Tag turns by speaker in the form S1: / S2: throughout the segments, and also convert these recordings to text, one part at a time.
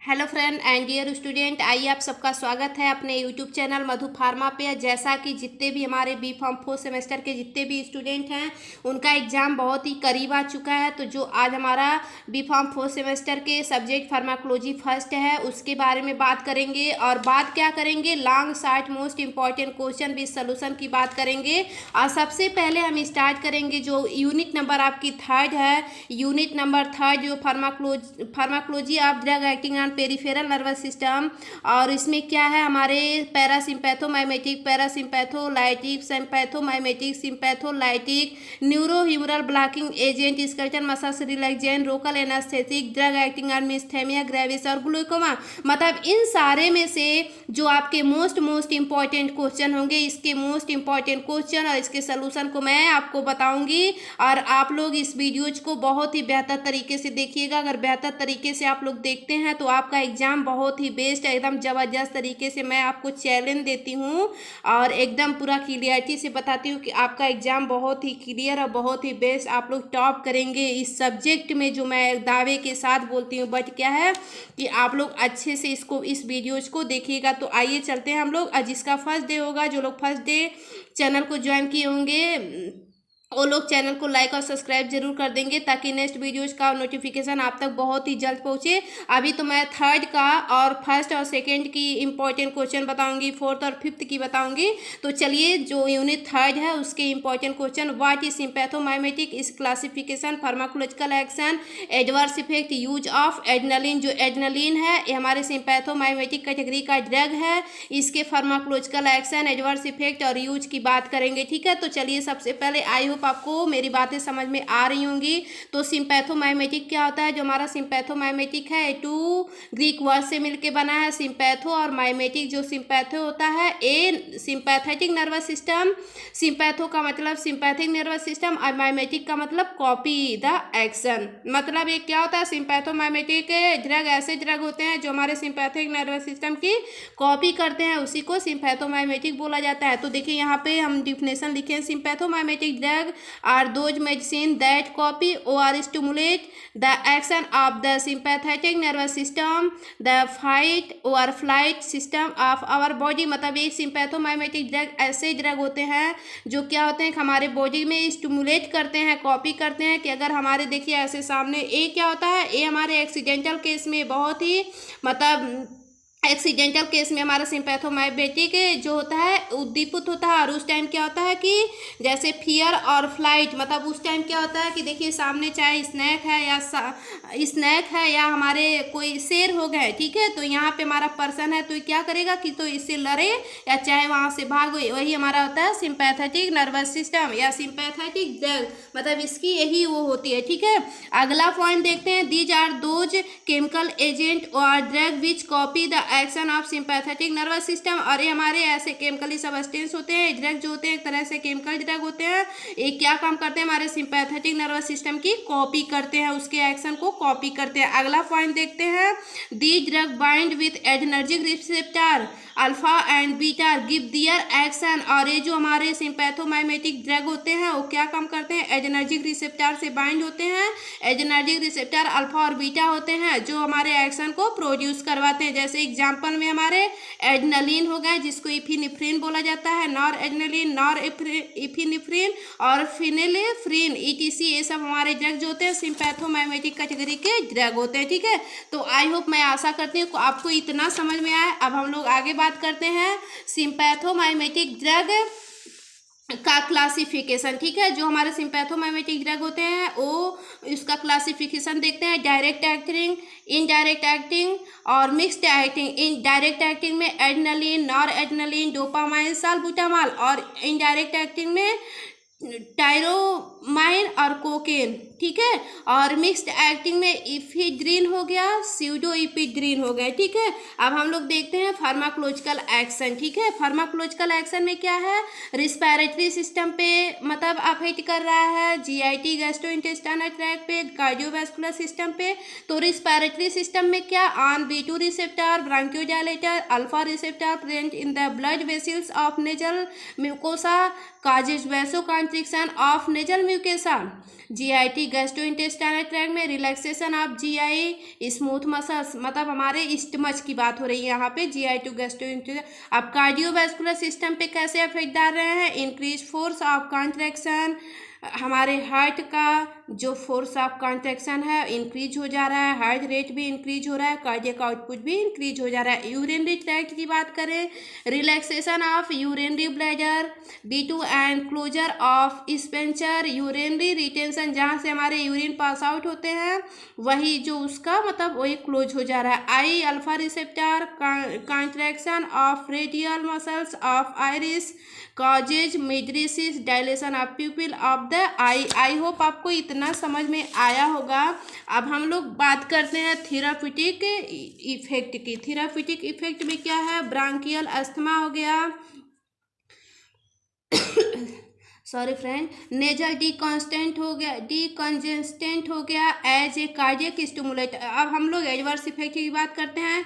S1: Hello friend and dear student, आइए आप सबका स्वागत है अपने यूट्यूब चैनल मधु फार्मा पे। जैसा कि जितने भी हमारे बी फार्म 4 सेमेस्टर के जितने भी स्टूडेंट हैं उनका एग्ज़ाम बहुत ही करीब आ चुका है। तो जो आज हमारा बी फार्म 4 सेमेस्टर के सब्जेक्ट फार्माकोलॉजी फर्स्ट है उसके बारे में बात करेंगे। और बात क्या करेंगे, long short most important question with solution की बात करेंगे। और सबसे पहले हम स्टार्ट करेंगे जो यूनिट नंबर आपकी थर्ड है, यूनिट नंबर थर्ड जो pharmacology of drug acting peripheral nervous system. और इसमें क्या है, हमारे parasympathomimetic, parasympatholytic, sympathomimetic, sympatholytic, neuro humoral blocking agent, skeletal muscles relaxant, local anaesthetic, drug acting on myasthenia gravis और glaucoma. मतलब इन सारे में से जो आपके मोस्ट इंपॉर्टेंट क्वेश्चन होंगे, इसके मोस्ट इंपॉर्टेंट क्वेश्चन और इसके सोल्यूशन को मैं आपको बताऊंगी। और आप लोग इस वीडियोज को बहुत ही बेहतर तरीके से देखिएगा। अगर बेहतर तरीके से आप लोग देखते हैं तो आपका एग्जाम बहुत ही बेस्ट, एकदम ज़बरदस्त तरीके से मैं आपको चैलेंज देती हूँ और एकदम पूरा क्लियरिटी से बताती हूँ कि आपका एग्जाम बहुत ही क्लियर और बहुत ही बेस्ट, आप लोग टॉप करेंगे इस सब्जेक्ट में, जो मैं दावे के साथ बोलती हूँ। बट क्या है कि आप लोग अच्छे से इस वीडियोज को देखिएगा। तो आइए चलते हैं हम लोग। आज जिसका फर्स्ट डे होगा, जो लोग फर्स्ट डे चैनल को ज्वाइन किए होंगे वो लोग चैनल को लाइक और सब्सक्राइब जरूर कर देंगे ताकि नेक्स्ट वीडियोज़ का नोटिफिकेशन आप तक बहुत ही जल्द पहुँचे। अभी तो मैं थर्ड का और फर्स्ट और सेकंड की इंपॉर्टेंट क्वेश्चन बताऊंगी, फोर्थ और फिफ्थ की बताऊंगी। तो चलिए, जो यूनिट थर्ड है उसके important question, what is sympathomimetic, इस classification, pharmacological action, adverse effect, use of adrenaline. जो एड्रेनलिन है ये हमारे सिम्पैथोमाइमेटिक कैटेगरी का ड्रग है, इसके फार्माकोलॉजिकल एक्शन, एडवर्स इफेक्ट और यूज की बात करेंगे। ठीक है, तो चलिए सबसे पहले आई होप आपको मेरी बातें समझ में आ रही होंगी। तो सिम्पैथोमाइमेटिक क्या होता है, जो हमारा सिम्पैथोमाइमेटिक है टू ग्रीक वर्ड से मिलके बना है, सिम्पैथो और माइमेटिक। जो सिम्पैथो होता है ए सिंपैथेटिक नर्वस सिस्टम, सिम्पैथो का मतलब सिंपैथिक नर्वस सिस्टम और माइमेटिक का मतलब कॉपी द एक्शन। मतलब ये क्या होता है, सिम्पैथोमाइमेटिक ड्रग ऐसे ड्रग होते हैं जो हमारे सिंपैथिक नर्वस सिस्टम की कॉपी करते हैं, उसी को सिम्पैथोमाइमेटिक बोला जाता है। तो देखिए यहाँ पे हम डिफिनेशन लिखे हैं, sympathomimetic drug are those medicine that copy or stimulate the action of the sympathetic nervous system, the fight or flight system of our body। मतलब ये सिम्पैथोमाइमेटिक ड्रग ऐसे ड्रग होते हैं जो क्या होते हैं, हमारे बॉडी में स्टिमुलेट करते हैं, कॉपी करते हैं। कि अगर हमारे देखिए ऐसे सामने ए क्या होता है, ए हमारे एक्सीडेंटल केस में बहुत ही मतलब एक्सीडेंटल केस में हमारा सिम्पैथोमाइमेटिक जो होता है उद्दीपित होता है। और उस टाइम क्या होता है कि जैसे फियर और फ्लाइट, मतलब उस टाइम क्या होता है कि देखिए सामने चाहे स्नैक है या हमारे कोई शेर हो गए, ठीक है, तो यहाँ पे हमारा पर्सन है तो क्या करेगा कि तो इससे लड़े या चाहे वहाँ से भागे, वही हमारा होता है सिम्पैथेटिक नर्वस सिस्टम या सिम्पैथेटिक ड्रग, मतलब इसकी यही वो होती है। ठीक है, अगला पॉइंट देखते हैं, these are those chemical agent और drug which copy the action of sympathetic nervous system. और ये हमारे ऐसे केमिकली सबस्टेंस होते हैं, ड्रग जो होते हैं एक तरह से केमिकल ड्रग होते हैं। ये क्या काम करते हैं, हमारे सिंपैथेटिक नर्वस सिस्टम की कॉपी करते हैं, उसके एक्शन को कॉपी करते हैं। अगला पॉइंट देखते हैं, the drug bind with adrenergic receptor alpha and beta give their action. और ये जो हमारे सिम्पैथोमाइमेटिक ड्रग होते हैं वो क्या काम करते हैं, एड्रेनर्जिक रिसेप्टर से बाइंड होते हैं। एड्रेनर्जिक रिसेप्टर अल्फा और बीटा होते हैं जो हमारे एक्शन को प्रोड्यूस करवाते हैं। जैसे एग्जांपल में हमारे एड्रेनलिन हो गए जिसको इफिनेफ्रिन बोला जाता है, नॉर एड्रेनलिन, नॉर इफिनेफ्रिन और फिनेलेफ्रिन ईटीसी, ये सब हमारे ड्रग जो होते हैं सिम्पैथोमाइमेटिक कैटेगरी के ड्रग होते हैं। ठीक है, तो आई होप मैं आशा करती हूँ आपको इतना समझ में आया। अब हम लोग आगे बात करते हैं सिम्पैथोमाइमेटिक ड्रग का क्लासिफिकेशन। ठीक है, जो हमारे सिम्पैथोमाइमेटिक ड्रग होते हैं वो इसका क्लासिफिकेशन देखते हैं, डायरेक्ट एक्टिंग, इनडायरेक्ट एक्टिंग और mixed acting. In direct acting में एड्रेनलिन, नॉर एड्रेनलिन, डोपामाइन, साल्बुटामॉल, और इनडायरेक्ट एक्टिंग में टायरोमाइन और कोकेन। ठीक है, और मिक्स्ड एक्टिंग में इफिड्रीन हो गया, स्यूडो इपिड्रीन हो गया। ठीक है, अब हम लोग देखते हैं फार्माकोलॉजिकल एक्शन। ठीक है, फार्माकोलॉजिकल एक्शन में क्या है, रिस्पिरेटरी सिस्टम पे मतलब अफेक्ट कर रहा है, जीआईटी गैस्ट्रोइंटेस्टाइनल ट्रैक्ट पे, कार्डियोवास्कुलर सिस्टम पे। तो रिस्पिरेटरी सिस्टम में क्या, on B2 receptor, bronchodilator, alpha receptor present in the blood vessels of nasal mucosa, causes vasoconstriction of nasal mucosa, GIT gastrointestinal tract में relaxation of GI smooth muscles, मतलब हमारे stomach की बात हो रही है यहाँ पे, जीआई टू गैस्ट्रोइंटेस्टाइनल। अब कार्डियोवैस्कुलर सिस्टम पे कैसे इफेक्ट डाल रहे हैं, इंक्रीज फोर्स ऑफ कॉन्ट्रैक्शन, हमारे हार्ट का जो फोर्स ऑफ कॉन्ट्रैक्शन है इंक्रीज हो जा रहा है, हार्ट रेट भी इंक्रीज हो रहा है, कार्डियक आउटपुट भी इंक्रीज हो जा रहा है। यूरिनरी ट्रैक्ट की बात करें, relaxation of urinary bladder, B2 and closure of sphincter, urinary retention, जहाँ से हमारे यूरिन पास आउट होते हैं वही जो उसका मतलब वही क्लोज हो जा रहा है। Eye alpha receptor, contraction of radial muscles of iris causes mydriasis, dilation of pupil of the eye. I hope आपको इतना समझ में आया होगा। अब हम लोग बात करते हैं थेराप्यूटिक इफेक्ट की। थेराप्यूटिक इफेक्ट में क्या है, ब्रांकियल अस्थमा हो गया, सॉरी फ्रेंड, नेजल डीकॉन्स्टेंट हो गया, डीकॉन्जेस्टेंट हो गया एज ए कार्डियक स्टिमुलेटर। अब हम लोग एडवर्स इफेक्ट की बात करते हैं।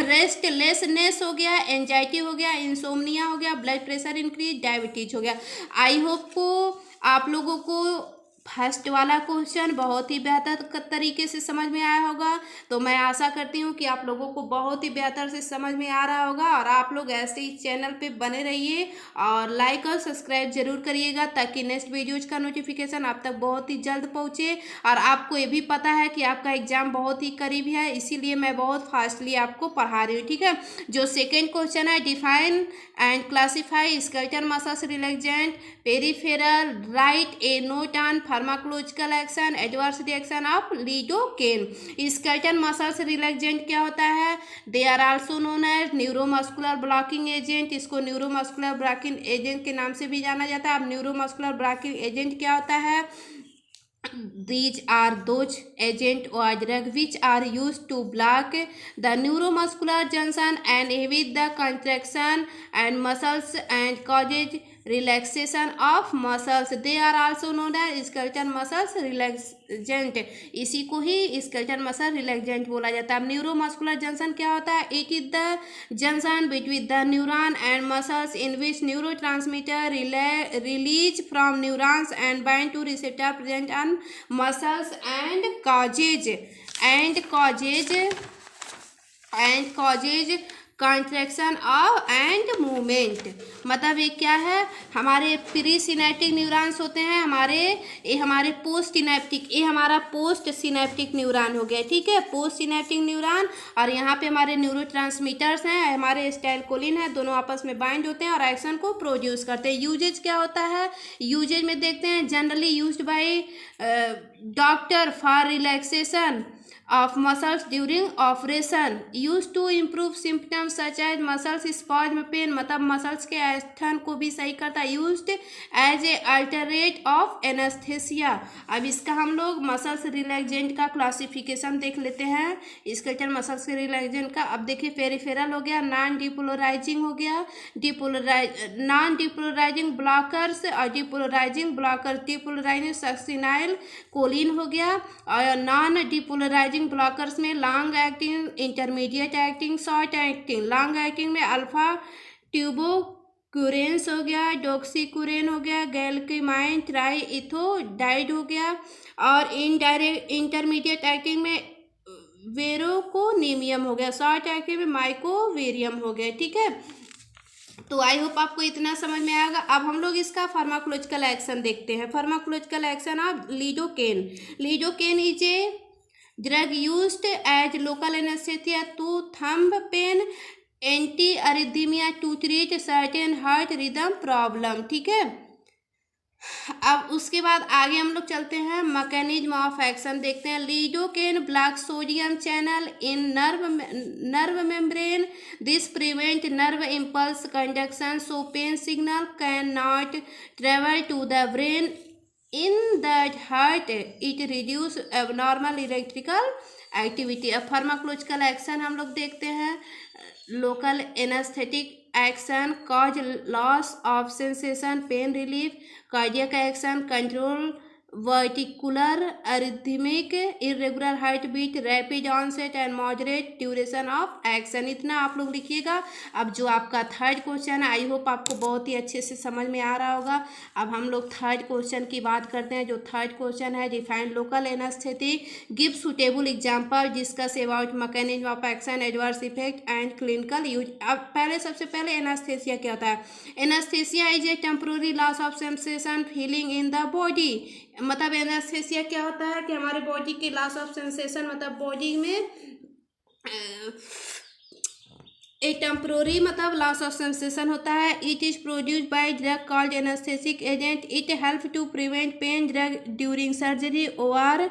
S1: रेस्टलेसनेस हो गया, एंजाइटी हो गया, इंसोम्निया हो गया, ब्लड प्रेशर इंक्रीज, डायबिटीज हो गया। आई होप को आप लोगों को फर्स्ट वाला क्वेश्चन बहुत ही बेहतर तरीके से समझ में आया होगा। तो मैं आशा करती हूँ कि आप लोगों को बहुत ही बेहतर से समझ में आ रहा होगा, और आप लोग ऐसे ही चैनल पे बने रहिए और लाइक और सब्सक्राइब जरूर करिएगा, ताकि नेक्स्ट वीडियोज का नोटिफिकेशन आप तक बहुत ही जल्द पहुँचे। और आपको ये भी पता है कि आपका एग्जाम बहुत ही करीब है, इसीलिए मैं बहुत फास्टली आपको पढ़ा रही हूँ, ठीक है। जो सेकेंड क्वेश्चन है, define and classify skeletal muscles relaxant peripheral, write a note on pharmacological action adverse reaction of lidocaine. Skeletal muscles relaxant क्या होता है, they are also known as neuromuscular blocking agent, इसको न्यूरोमस्कुलर ब्लॉकिंग एजेंट के नाम से भी जाना जाता है। अब न्यूरोमस्कुलर ब्लॉकिंग एजेंट क्या होता है, these are those agent or drug which are used to block the neuromuscular junction and inhibit the contraction and muscles and causes relaxation of muscles. They are also known as skeletal muscles relaxant, इसी को ही skeletal muscle relaxant बोला जाता है। अब neuromuscular junction क्या होता है, it is the junction between the neuron and muscles in which neurotransmitter release from neurons and bind two receptor present on muscles and causes contraction of and movement. मतलब ये क्या है, हमारे प्री सिनेप्टिक न्यूरॉन्स होते हैं, हमारे post synaptic, ये हमारा पोस्ट सिनेप्टिक न्यूरॉन हो गया, ठीक है, पोस्ट सिनेप्टिक न्यूरॉन। और यहाँ पे हमारे न्यूरोट्रांसमीटर्स हैं, हमारे एसिटाइलकोलिन है, दोनों आपस में बाइंड होते हैं और एक्शन को प्रोड्यूस करते हैं। यूजेज क्या होता है, यूजेज में देखते हैं, generally used by doctor for relaxation of muscles during operation, used to improve symptoms such as muscles spasm pain, मतलब मसल्स के ऐठन को भी सही करता है। used as a alternate of anesthesia। अब इसका हम लोग मसल्स रिलैक्सेंट का क्लासिफिकेशन देख लेते हैं, स्केलेटल मसल्स के रिलैक्सेंट का। अब देखिए, पेरिफेरल हो गया, नॉन डिपोलराइजिंग हो गया, नॉन डिपोलराइजिंग ब्लॉकर्स और depolarizing blocker, depolarizing succinyl choline हो गया, और नॉन डिपोलराइजिंग ब्लॉकर्स में long acting, intermediate acting, short acting. Long acting में अल्फा ट्यूबोक्यूरेंस हो गया, डॉक्सीक्यूरेन हो गया, गैल्केमाइन ट्राईइथोडाइड हो गया, और इंटरमीडिएट एक्टिंग में वेरोकोनिमियम हो गया, शॉर्ट एक्टिंग में माइकोवेरियम हो गया, ठीक है। तो आई होप आपको इतना समझ में आएगा। अब हम लोग इसका फार्माकोलॉजिकल एक्शन देखते हैं। Pharmacological action of lidocaine. Lidocaine is a drug used as local anaesthesia to thumb pain, anti arrhythmia to treat certain heart rhythm problem, ठीक है। अब उसके बाद आगे हम लोग चलते हैं, मैकेनिज्म ऑफ एक्शन देखते हैं। Lidocaine block sodium channel in nerve membrane, this prevent nerve impulse conduction, so pain signal can not travel to the brain in that heart, it reduce abnormal electrical activity। अब pharmacological action हम लोग देखते हैं। Local anaesthetic action, cause loss of sensation, pain relief, cardiac action, control ventricular arrhythmic irregular heart beat rapid onset and moderate duration of action. इतना आप लोग लिखिएगा। अब जो आपका थर्ड क्वेश्चन है, आई होप आपको बहुत ही अच्छे से समझ में आ रहा होगा। अब हम लोग थर्ड क्वेश्चन की बात करते हैं। जो थर्ड क्वेश्चन है, define local anaesthetic, give suitable example, discuss about mechanism of action, adverse effect and clinical use. अब सबसे पहले एनेस्थेसिया क्या होता है? Anaesthesia is a temporary loss of sensation feeling in the body. मतलब एनेस्थेसिया क्या होता है कि हमारे बॉडी की लॉस ऑफ सेंसेशन, मतलब बॉडी में ए टेम्पोररी मतलब लॉस ऑफ सेंसेशन होता है। It is produced by drug called anaesthetic agent. It help to prevent pain drug during surgery और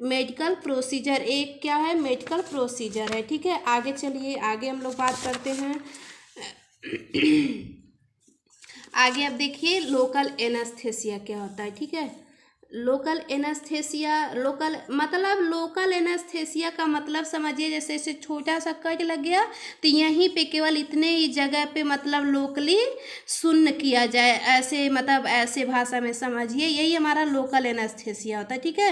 S1: मेडिकल प्रोसीजर। एक क्या है? मेडिकल प्रोसीजर है। ठीक है, आगे चलिए, आगे हम लोग बात करते हैं। आगे अब देखिए लोकल एनेस्थेसिया क्या होता है। ठीक है, लोकल एनेस्थेसिया, लोकल एनेस्थेसिया का मतलब समझिए, जैसे जैसे छोटा सा कट लग गया तो यहीं पे केवल इतने ही जगह पे मतलब लोकली सुन्न किया जाए, ऐसे मतलब ऐसे भाषा में समझिए, यही हमारा लोकल एनेस्थेसिया होता है। ठीक है,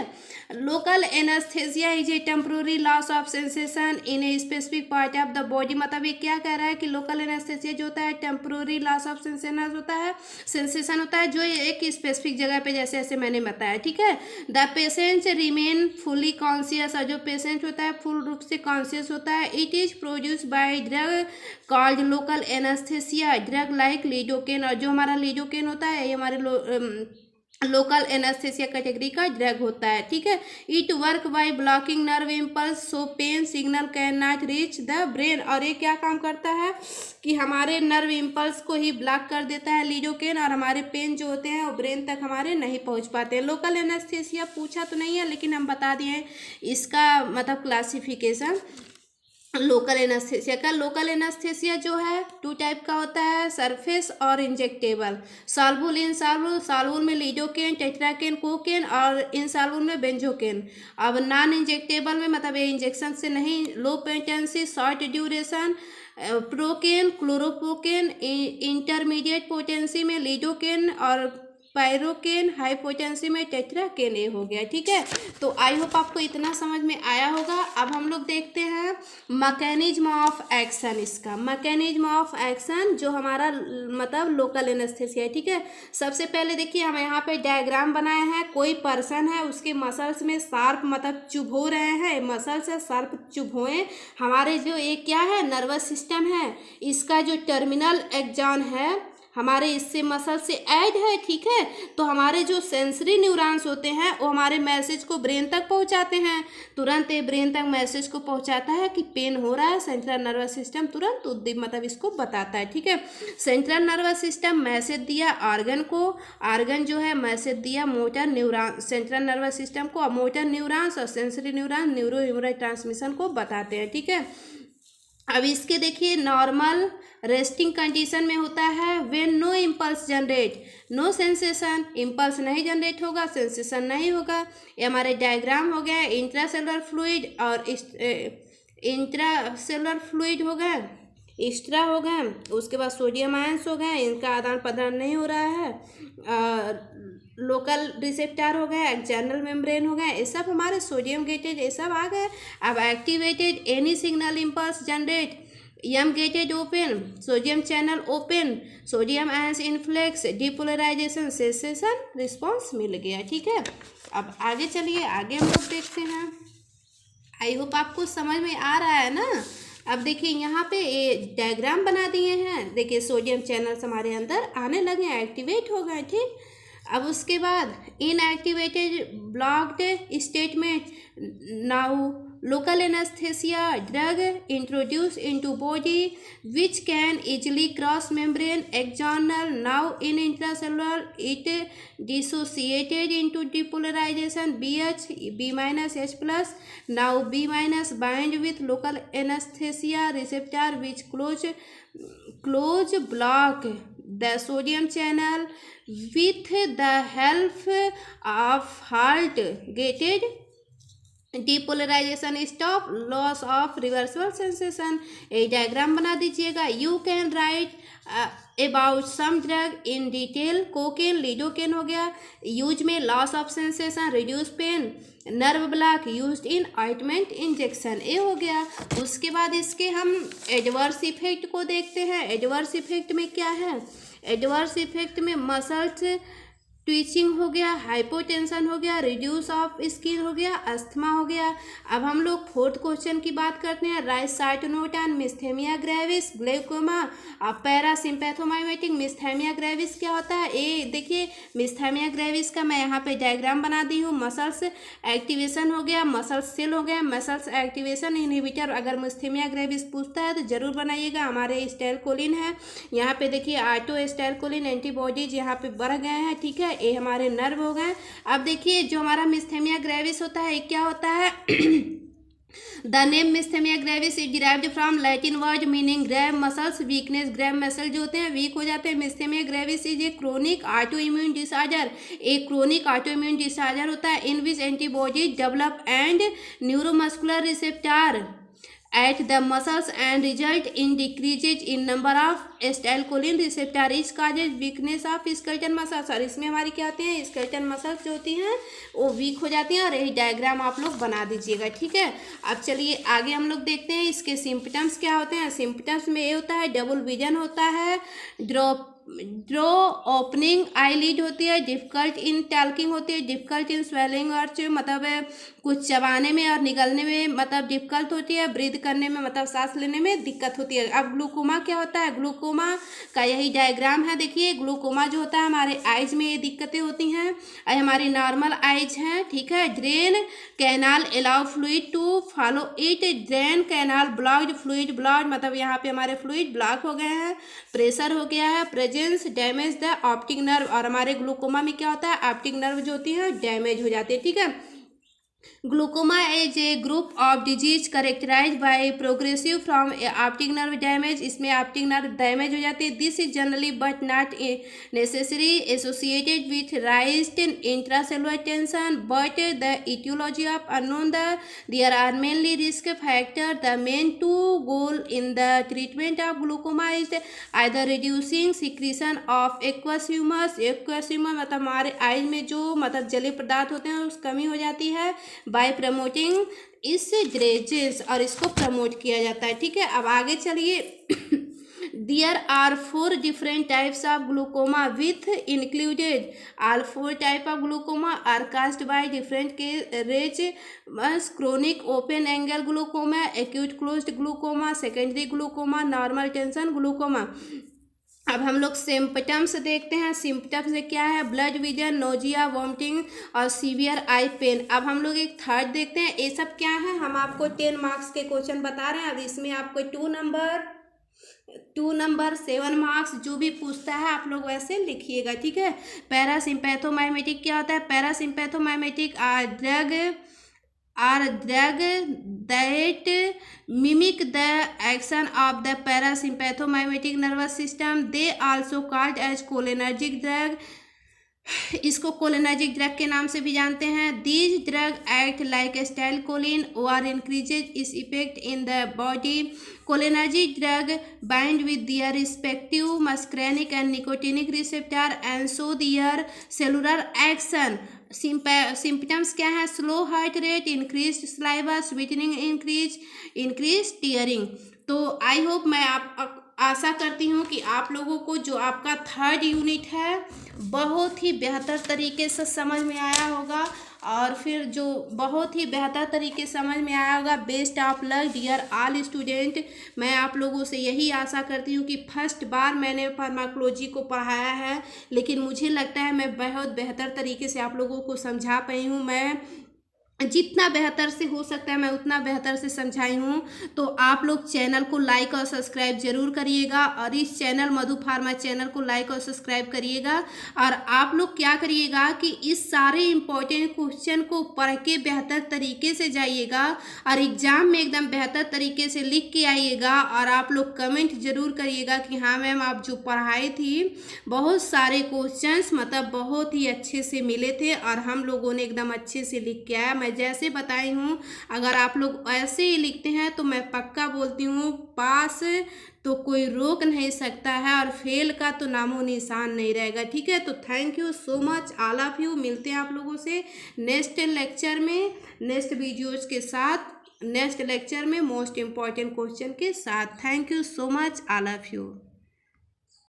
S1: local anaesthesia is a temporary loss of sensation in a specific part of the body. मतलब ये क्या कह रहा है कि लोकल एनेस्थेसिया जो होता है टेम्पोररी लॉस ऑफ सेंसेशन होता है जो एक स्पेसिफिक जगह पे, जैसे जैसे मैंने बताया। ठीक है, the patient remain fully conscious, और जो पेशेंट होता है फुल रूप से कॉन्शियस होता है। It is produce by drug called local anaesthesia, drug like lidocaine. और जो हमारा लिडोकेन होता है ये हमारे लोकल एनेस्थेसिया कैटेगरी का ड्रग होता है। ठीक है, it work by blocking nerve impulse so pain signal can not reach the brain. और ये क्या काम करता है कि हमारे नर्व इम्पल्स को ही ब्लॉक कर देता है लिडोकेन, और हमारे पेन जो होते हैं वो ब्रेन तक हमारे नहीं पहुंच पाते। लोकल एनेस्थेसिया पूछा तो नहीं है, लेकिन हम बता दिए इसका मतलब क्लासिफिकेशन लोकल एनेस्थेसिया का। लोकल एनेस्थेसिया जो है टू टाइप का होता है, सरफेस और इंजेक्टेबल। सॉल्युबल, इनसॉल्युबल, सॉल्युबल में लिडोकेन, टेट्राकेन, कोकेन, और इनसॉल्युबल में बेंजोकेन। अब नॉन इंजेक्टेबल में मतलब ये इंजेक्शन से नहीं, low potency, short duration, procaine, chloroprocaine, intermediate potency में लिडोकेन, और पायरोकेन, हाई पोटेंसी में टेट्राकेन ए हो गया। ठीक है, तो आई होप आपको इतना समझ में आया होगा। अब हम लोग देखते हैं मैकेनिज्म ऑफ एक्शन। इसका मैकेनिज्म ऑफ एक्शन जो हमारा मतलब लोकल एनेस्थेसिया है। ठीक है, सबसे पहले देखिए हम यहाँ पे डायग्राम बनाए हैं। कोई पर्सन है, उसके मसल्स में शार्प मतलब चुभ हो रहे हैं, मसल से शार्प चुभ हुए। हमारे जो एक क्या है, नर्वस सिस्टम है, इसका जो टर्मिनल एक्सॉन है हमारे इससे मसल से ऐड है। ठीक है, तो हमारे जो सेंसरी न्यूरॉन्स होते हैं वो हमारे मैसेज को ब्रेन तक पहुंचाते हैं। तुरंत ये ब्रेन तक मैसेज को पहुंचाता है कि पेन हो रहा है। सेंट्रल नर्वस सिस्टम तुरंत उद्दीप मतलब इसको बताता है। ठीक है, सेंट्रल नर्वस सिस्टम मैसेज दिया ऑर्गन को, ऑर्गन जो है मैसेज दिया motor neuron, central nervous system को, और मोटर न्यूरॉन्स और सेंसरी न्यूरॉन न्यूरो ट्रांसमिशन को बताते हैं। ठीक है, अब इसके देखिए नॉर्मल रेस्टिंग कंडीशन में होता है when no impulse generate, no sensation, impulse नहीं जनरेट होगा, सेंसेशन नहीं होगा। ये हमारे डायग्राम हो गया। इंट्रासेलुलर फ्लूइड और इंट्रासेलुलर फ्लूइड हो गया, एक्स्ट्रा हो गए, उसके बाद सोडियम आयंस हो गए, इनका आदान प्रदान नहीं हो रहा है। लोकल रिसेप्टर हो गए, एक्सटर्नल मेम्ब्रेन हो गए, ये सब हमारे सोडियम गेटेड ये सब आ गए। अब activated any signal impulse generate, M gated open, sodium channel open, sodium ions influx, depolarization, sensation, response मिल गया। ठीक है, अब आगे चलिए, आगे हम लोग देखते हैं। आई होप आपको समझ में आ रहा है ना। अब देखिए यहाँ पे ये डायग्राम बना दिए हैं। देखिए सोडियम चैनल्स हमारे अंदर आने लगे, एक्टिवेट हो गए। ठीक, अब उसके बाद inactivated blocked statement, now local anesthesia drug introduced into body which can easily cross membrane axonal, now in intracellular it dissociated into depolarization BH, B minus H plus, now B minus bind with local anesthesia receptor which close block the sodium channel with the help of halt gated depolarization stop, loss of reversible sensation. एक diagram बना दीजिएगा। You can write about some drug in detail. Cocaine, lidocaine हो गया, use में loss of sensation, reduce pain, nerve block, used in ointment injection, ये हो गया। उसके बाद इसके हम एडवर्स इफेक्ट को देखते हैं। एडवर्स इफेक्ट में क्या है? एडवर्स इफेक्ट में मसल्स ट्विचिंग हो गया, हाइपोटेंशन हो गया, रिड्यूस ऑफ स्किन हो गया, अस्थमा हो गया। अब हम लोग फोर्थ क्वेश्चन की बात करते हैं। Right side note and myasthenia gravis, glaucoma और पैरासिम्पैथोमाइमेटिक। मिस्थेमिया ग्रेविस क्या होता है? ये देखिए, मिस्थेमिया ग्रेविस का मैं यहाँ पे डायग्राम बना दी हूँ। मसल्स एक्टिवेशन हो गया, मसल्स सेल हो गया, मसल्स एक्टिवेशन इनहिबिटर। अगर मिस्थेमिया ग्रेविस पूछता है तो जरूर बनाइएगा। हमारे स्टेलकोलिन है, यहाँ पे देखिए ऑटो स्टेलकोलिन एंटीबॉडीज यहाँ पे बढ़ गए हैं, ठीक है। ये हमारे नर्व हो गए। अब देखिए, जो हमारा मिस्थेमिया ग्रेविस होता है, क्या होता है? The name myasthenia gravis is derived from Latin word meaning grab muscles weakness. Grab muscle जो होते हैं वीक हो जाते हैं। Myasthenia gravis is a chronic auto immune disorder. एक क्रोनिक ऑटो इम्यून डिसऑर्डर होता है in which antibody develop and neuromuscular receptor at the muscles and result in decreases in number of acetylcholine receptor is causes weakness of skeletal muscles। और इसमें हमारी क्या होते हैं? skeletal muscles जो होती हैं वो वीक हो जाती हैं। और यही डायग्राम आप लोग बना दीजिएगा, ठीक है। अब चलिए आगे हम लोग देखते हैं इसके सिम्पटम्स क्या होते हैं। सिम्पटम्स में ये होता है, डबल विजन होता है, ड्रो ओपनिंग आईलिड होती है, डिफिकल्ट इन टैल्किंग होती है, डिफिकल्ट इन स्वेलिंग और मतलब कुछ चबाने में और निगलने में मतलब डिफिकल्ट होती है, ब्रीथ करने में मतलब सांस लेने में दिक्कत होती है। अब ग्लूकोमा क्या होता है? ग्लूकोमा का यही डायग्राम है। देखिए, ग्लूकोमा जो होता है हमारे आइज में ये दिक्कतें होती हैं। हमारी नॉर्मल आइज हैं, ठीक है। Drain canal allow fluid to follow it, drain canal blocked, fluid blocked मतलब यहाँ पे हमारे फ्लूइड ब्लॉक हो गए हैं, प्रेशर हो गया है, presence damage the optic nerve. और हमारे ग्लूकोमा में क्या होता है? ऑप्टिक नर्व जो होती है डैमेज हो जाती है, ठीक है। Glaucoma is a group of disease characterize by progressive from optic nerve damage. इसमें ऑप्टिक नर्व डैमेज हो जाती है। This is generally but not necessary associated with raised intracellular tension but the etiology of unknown. There are mainly risk factor. The main two goal in the treatment of glaucoma is either reducing secretion of aqueous humus. Aqueous humus मतलब हमारे eyes में जो मतलब जलीय पदार्थ होते हैं उसकी कमी हो जाती है बाय प्रमोटिंग इस ड्रेजेस, और इसको प्रमोट किया जाता है, ठीक है। अब आगे चलिए। There are 4 different types of glaucoma with included all 4 type of glaucoma are caused by different rays: chronic open angle glaucoma, acute closed glaucoma, secondary glaucoma, normal tension glaucoma। अब हम लोग सिम्पटम्स देखते हैं। सिम्पटम्स में क्या है? Blood vision, nausea, vomiting और severe आई pen. अब हम लोग एक थर्ड देखते हैं। ये सब क्या है? हम आपको 10 मार्क्स के क्वेश्चन बता रहे हैं। अब इसमें आपको 2 नंबर 7 मार्क्स जो भी पूछता है आप लोग वैसे लिखिएगा, ठीक है। पैरासिम्पैथोमाइमेटिक क्या होता है? Parasympathomimetic are drug that mimic the action of the parasympathomimic nervous system. They also called as cholinergic drug। इसको कोलिनर्जिक ड्रग के नाम से भी जानते हैं। These drug act like acetylcholine और इंक्रीजेज इस effect in the body. Cholinergic drug bind with their respective muscarinic and nicotinic receptor and show their cellular action. Symptoms क्या है? Slow heart rate, increase saliva, sweating, increase tearing. तो I hope मैं आशा करती हूँ कि आप लोगों को जो आपका 3rd यूनिट है बहुत ही बेहतर तरीके से समझ में आया होगा, और फिर जो बहुत ही बेहतर तरीके से समझ में आया होगा। Best of luck dear all student. मैं आप लोगों से यही आशा करती हूँ कि फर्स्ट बार मैंने फार्माकोलॉजी को पढ़ाया है, लेकिन मुझे लगता है मैं बहुत बेहतर तरीके से आप लोगों को समझा पाई हूँ। मैं जितना बेहतर से हो सकता है मैं उतना बेहतर से समझाई हूँ। तो आप लोग चैनल को लाइक और सब्सक्राइब जरूर करिएगा, और इस चैनल मधु फार्मा चैनल को लाइक और सब्सक्राइब करिएगा। और आप लोग क्या करिएगा कि इस सारे इम्पोर्टेंट क्वेश्चन को पढ़ के बेहतर तरीके से जाइएगा और एग्ज़ाम में एकदम बेहतर तरीके से लिख के आइएगा। और आप लोग कमेंट जरूर करिएगा कि हाँ मैम आप जो पढ़ाई थी बहुत सारे क्वेश्चंस मतलब बहुत ही अच्छे से मिले थे और हम लोगों ने एकदम अच्छे से लिख के आया। मैं जैसे बताई हूँ, अगर आप लोग ऐसे ही लिखते हैं तो मैं पक्का बोलती हूँ पास तो कोई रोक नहीं सकता है और फेल का तो नामो निशान नहीं रहेगा। ठीक है, तो thank you so much all of you. मिलते हैं आप लोगों से नेक्स्ट लेक्चर में, नेक्स्ट वीडियोज़ के साथ, नेक्स्ट लेक्चर में मोस्ट इम्पॉर्टेंट क्वेश्चन के साथ। Thank you so much all of you.